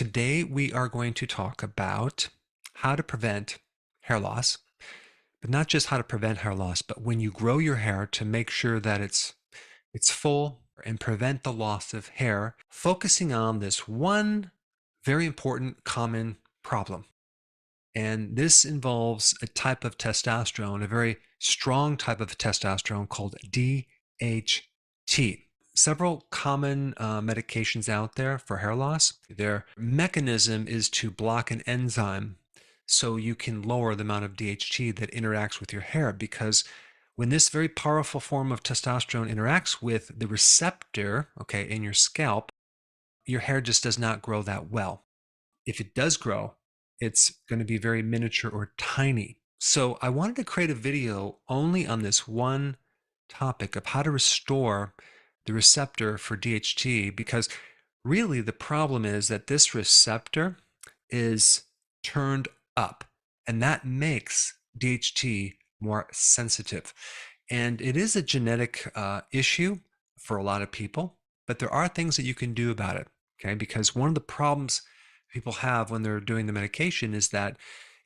Today we are going to talk about how to prevent hair loss, but not just how to prevent hair loss, but when you grow your hair to make sure that it's full and prevent the loss of hair, focusing on this one very important common problem. And this involves a type of testosterone, a very strong type of testosterone called DHT. Several common medications out there for hair loss. Their mechanism is to block an enzyme so you can lower the amount of DHT that interacts with your hair, because when this very powerful form of testosterone interacts with the receptor, okay, in your scalp, your hair just does not grow that well. If it does grow, it's going to be very miniature or tiny. So I wanted to create a video only on this one topic of how to restore the receptor for DHT, because really the problem is that this receptor is turned up, and that makes DHT more sensitive. And it is a genetic issue for a lot of people, but there are things that you can do about it, okay? Because one of the problems people have when they're doing the medication is that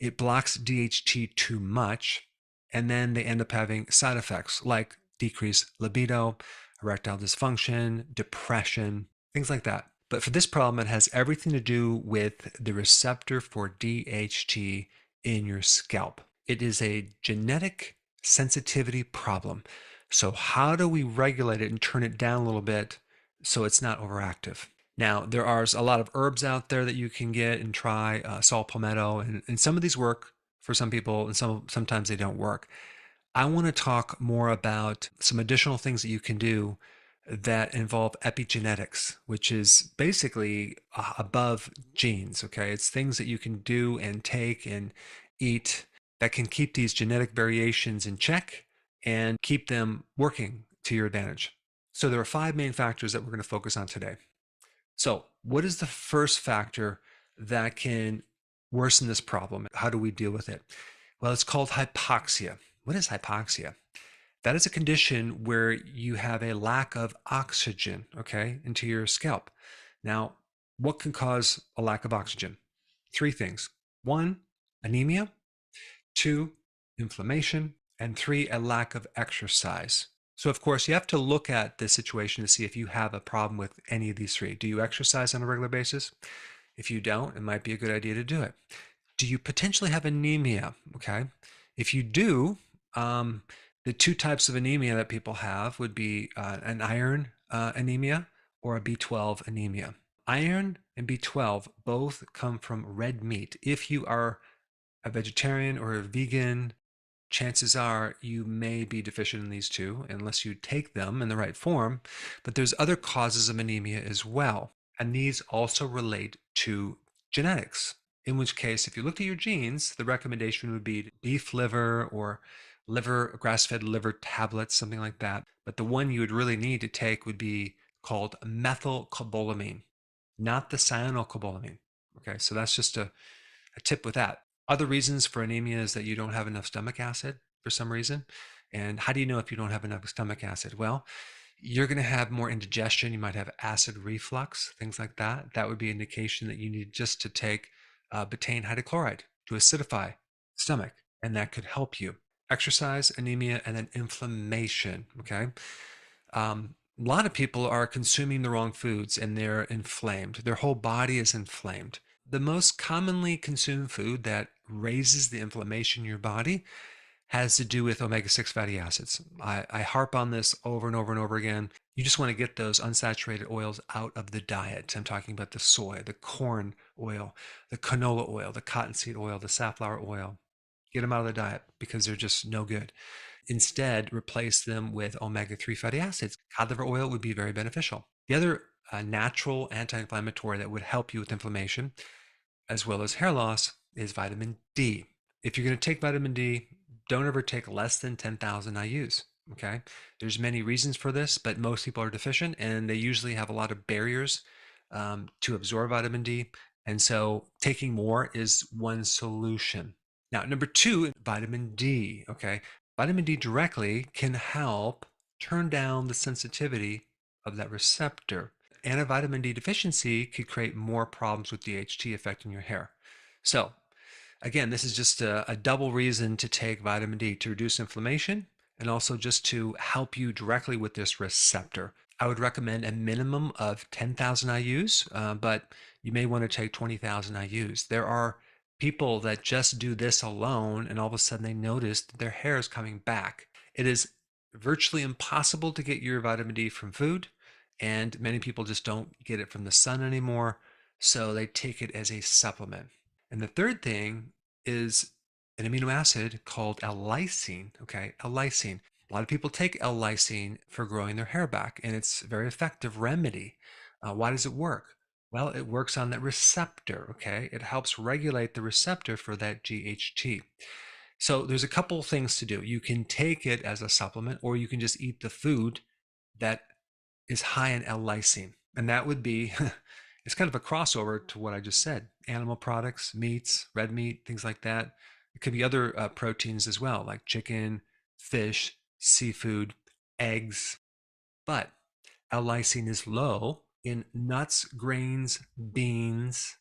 it blocks DHT too much, and then they end up having side effects like decreased libido, erectile dysfunction, depression, things like that. But for this problem, it has everything to do with the receptor for DHT in your scalp. It is a genetic sensitivity problem. So how do we regulate it and turn it down a little bit so it's not overactive? Now, there are a lot of herbs out there that you can get and try, saw palmetto, and some of these work for some people, and sometimes they don't work. I want to talk more about some additional things that you can do that involve epigenetics, which is basically above genes, okay? It's things that you can do and take and eat that can keep these genetic variations in check and keep them working to your advantage. So there are 5 main factors that we're going to focus on today. So what is the first factor that can worsen this problem? How do we deal with it? Well, it's called hypoxia. What is hypoxia? That is a condition where you have a lack of oxygen, okay, into your scalp. Now, what can cause a lack of oxygen? 3 things. 1, anemia. 2, inflammation. And 3, a lack of exercise. So, of course, you have to look at the situation to see if you have a problem with any of these 3. Do you exercise on a regular basis? If you don't, it might be a good idea to do it. Do you potentially have anemia? Okay. If you do, the 2 types of anemia that people have would be an iron anemia or a B12 anemia. Iron and B12 both come from red meat. If you are a vegetarian or a vegan, chances are you may be deficient in these 2 unless you take them in the right form. But there's other causes of anemia as well. And these also relate to genetics. In which case, if you looked at your genes, the recommendation would be beef liver or liver, grass-fed liver tablets, something like that. But the one you would really need to take would be called methylcobalamin, not the cyanocobalamin. Okay, so that's just a tip with that. Other reasons for anemia is that you don't have enough stomach acid for some reason. And how do you know if you don't have enough stomach acid? Well, you're going to have more indigestion. You might have acid reflux, things like that. That would be an indication that you need just to take betaine hydrochloride to acidify the stomach, and that could help you. Exercise, anemia, and then inflammation, okay? A lot of people are consuming the wrong foods and they're inflamed. Their whole body is inflamed. The most commonly consumed food that raises the inflammation in your body has to do with omega-6 fatty acids. I harp on this over and over and over again. You just want to get those unsaturated oils out of the diet. I'm talking about the soy, the corn oil, the canola oil, the cottonseed oil, the safflower oil. Get them out of the diet because they're just no good. Instead, replace them with omega-3 fatty acids. Cod liver oil would be very beneficial. The other natural anti-inflammatory that would help you with inflammation, as well as hair loss, is vitamin D. If you're going to take vitamin D, don't ever take less than 10,000 IUs, okay? There's many reasons for this, but most people are deficient, and they usually have a lot of barriers to absorb vitamin D, and so taking more is one solution. Now, number 2, vitamin D, okay? Vitamin D directly can help turn down the sensitivity of that receptor. and a vitamin D deficiency could create more problems with DHT affecting your hair. So again, this is just a double reason to take vitamin D, to reduce inflammation and also just to help you directly with this receptor. I would recommend a minimum of 10,000 IUs, but you may want to take 20,000 IUs. There are people that just do this alone and all of a sudden they notice that their hair is coming back. It is virtually impossible to get your vitamin D from food, and many people just don't get it from the sun anymore, so they take it as a supplement. And the third thing is an amino acid called L-Lysine, okay? L-Lysine. A lot of people take L-Lysine for growing their hair back, and it's a very effective remedy. Why does it work? Well, it works on that receptor, okay? It helps regulate the receptor for that GHT. So there's a couple things to do. You can take it as a supplement, or you can just eat the food that is high in L-Lysine. And that would be, it's kind of a crossover to what I just said. Animal products, meats, red meat, things like that. It could be other proteins as well, like chicken, fish, seafood, eggs. But L-Lysine is low in nuts, grains, beans,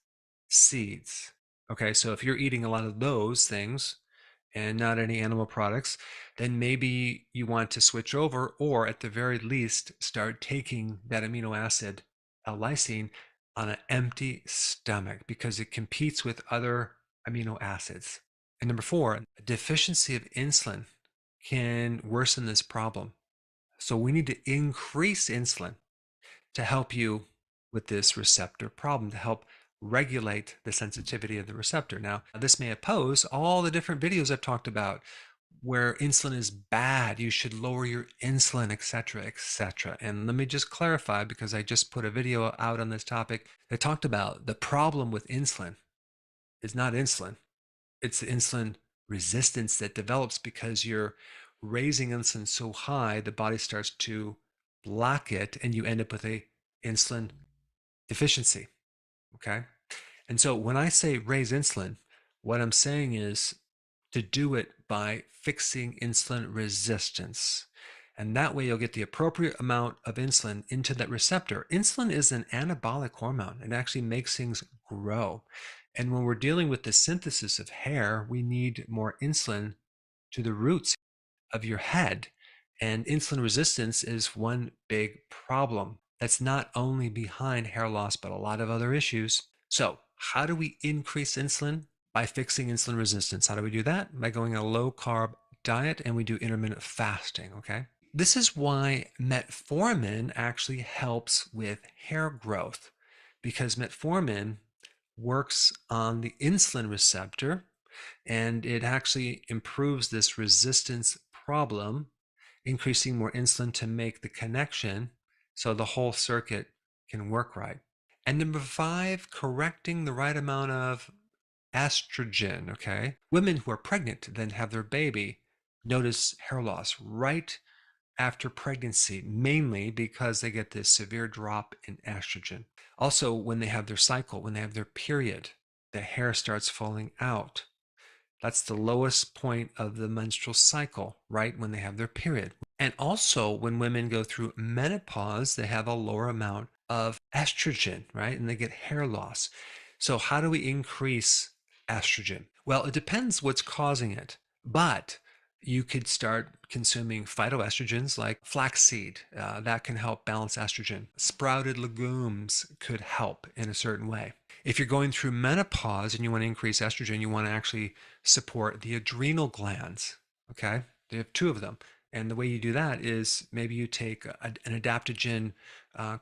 seeds. Okay, so if you're eating a lot of those things and not any animal products, then maybe you want to switch over, or at the very least, start taking that amino acid, L-Lysine, on an empty stomach, because it competes with other amino acids. And number 4, a deficiency of insulin can worsen this problem. So we need to increase insulin to help you with this receptor problem, to help regulate the sensitivity of the receptor. Now, this may oppose all the different videos I've talked about where insulin is bad, you should lower your insulin, etc., etc. And let me just clarify, because I just put a video out on this topic that talked about the problem with insulin is not insulin. It's the insulin resistance that develops because you're raising insulin so high, the body starts to block it, and you end up with a insulin deficiency. Okay. And so when I say raise insulin, what I'm saying is to do it by fixing insulin resistance. And that way you'll get the appropriate amount of insulin into that receptor. Insulin is an anabolic hormone. It actually makes things grow. And when we're dealing with the synthesis of hair, we need more insulin to the roots of your head. And insulin resistance is one big problem that's not only behind hair loss, but a lot of other issues. So how do we increase insulin? By fixing insulin resistance. How do we do that? By going on a low carb diet, and we do intermittent fasting, okay? This is why metformin actually helps with hair growth, because metformin works on the insulin receptor, and it actually improves this resistance problem, increasing more insulin to make the connection so the whole circuit can work right. And number 5, correcting the right amount of estrogen, okay? Women who are pregnant then have their baby notice hair loss right after pregnancy, mainly because they get this severe drop in estrogen. Also, when they have their cycle, when they have their period, the hair starts falling out. That's the lowest point of the menstrual cycle, right when they have their period. And also, when women go through menopause, they have a lower amount of estrogen, right? And they get hair loss. So how do we increase estrogen? Well, it depends what's causing it, but you could start consuming phytoestrogens like flaxseed. That can help balance estrogen. Sprouted legumes could help in a certain way. If you're going through menopause and you want to increase estrogen, you want to actually support the adrenal glands, okay? They have 2 of them. And the way you do that is maybe you take an adaptogen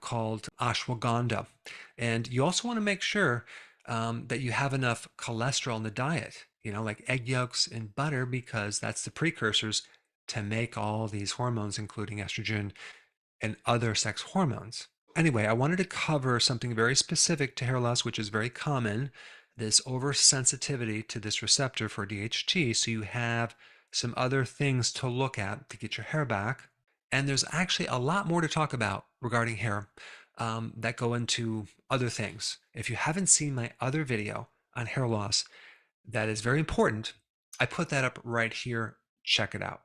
called ashwagandha. And you also want to make sure that you have enough cholesterol in the diet, like egg yolks and butter, because that's the precursors to make all these hormones, including estrogen and other sex hormones. Anyway, I wanted to cover something very specific to hair loss, which is very common, this oversensitivity to this receptor for DHT. So you have some other things to look at to get your hair back. And there's actually a lot more to talk about regarding hair that go into other things. If you haven't seen my other video on hair loss, that is very important. I put that up right here. Check it out.